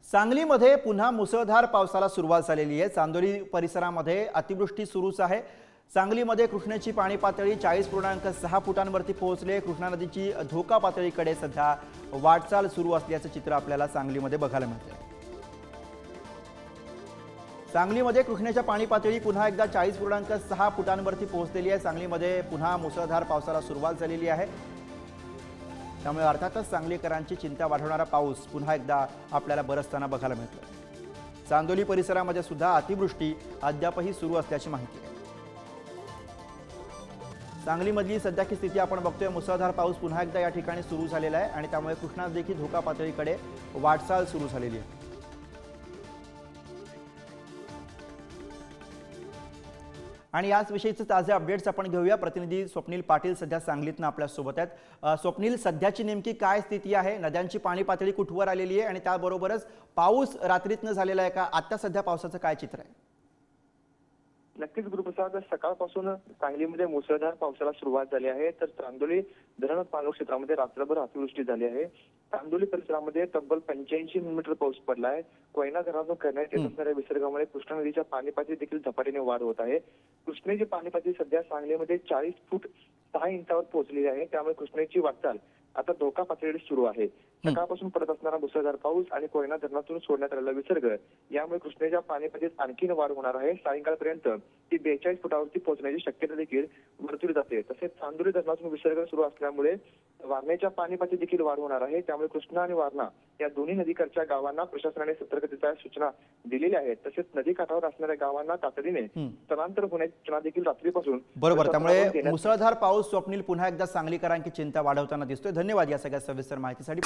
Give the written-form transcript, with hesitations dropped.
सांगलीमध्ये पुन्हा मुसळधार पावसाला सुरुवात झालेली आहे। चांदोली परिसरामध्ये अतिवृष्टी सुरूच आहे। सांगलीमध्ये कृष्णेची पाणी पातळी 40.6 फुटांवरती पोहोचली आहे। कृष्णा नदीची धोका पातळीकडे सध्या वाटचाल सुरू असल्याचे चित्र आपल्याला सांगलीमध्ये बघायला मिळते। सांगलीमध्ये कृष्णेच्या पाणी पातळी पुन्हा एकदा 40.6 फुटांवरती पोहोचलेली आहे। सांगलीमध्ये पुन्हा मुसळधार पावसाला सुरुवात झालेली आहे। त्यामुळे अर्थातच सांगलीकरांची चिंता वाढवणारा पाऊस पुन्हा एकदा आपल्याला बरसताना बघायला मिळतो। चांदोली परिसरामध्ये सुद्धा अतिवृष्टी अद्यापही सुरू असल्याची माहिती आहे। सांगलीमधली सध्याची स्थिती आपण बघतोय। मुसळधार पाऊस पुन्हा एकदा या ठिकाणी सुरू झालेला आहे आणि त्यामुळे कृष्णा नदीची धोका पातळीकडे वाटचाल सुरू झालेली आहे। आणि याच विषयीचे ताजे अपडेट्स आपण घेऊया। प्रतिनिधी स्वप्नील पाटील सध्या सांगलीतनं आपल्या सोबत आहेत। स्वप्नील, सध्याची नेमकी काय स्थिती आहे? नद्यांची पाणी पातळी कुठवर आलेली आहे आणि त्याबरोबरच पाऊस रात्रीतनं झालेला आहे का? आता सध्या पावसाचं काय चित्र आहे? नक्कीच गुरुप्रसाद, सकाळपासून सांगलीमध्ये मुसळधार पावसाला सुरुवात झाली आहे। तर चांदोली धरण पाणलोट क्षेत्रामध्ये रात्रभर अतिवृष्टी झाली आहे। चांदोली परिसरामध्ये तब्बल 85 मिलीमीटर पाऊस पडला आहे। कोयना धरणातून करण्यात येत असणाऱ्या विसर्गामुळे कृष्णा नदीच्या पाणी पातळीत देखील झपाट्याने वाढ होत आहे। कृष्णेची पाणी पातळी सध्या सांगलीमध्ये 40 फूट 6 इंचावर पोहोचलेली आहे। त्यामुळे कृष्णेची वाटचाल आता धोका पातळीवर सुरू आहे। सकाळपासून पडत असणारा मुसळधार पाऊस आणि कोयना धरणातून सोडण्यात आलेला विसर्ग यामुळे कृष्णेच्या पाणी पातळीत आणखीन वाढ होणार आहे। सायंकाळपर्यंत ती 42 फुटावरती पोहोचण्याची शक्यता देखील वर्तवली जाते। तसेच चांदोली धरणातून विसर्ग सुरू असल्यामुळे वारण्याच्या पाणी पातळीत देखील वाढ होणार आहे। त्यामुळे कृष्णा आणि वारणा या दोन्ही नदीकडच्या गावांना प्रशासनाने सतर्कतेच्या सूचना दिलेल्या आहेत। तसेच नदीकाठावर असणाऱ्या गावांना तातडीने स्थलांतर होण्याची सूचना देखील रात्रीपासून बरोबर। त्यामुळे मुसळधार पाऊस स्वप्नील पुन्हा एकदा सांगलीकरांची चिंता वाढवताना दिसतोय। धन्यवाद या सगळ्या सविस्तर माहितीसाठी।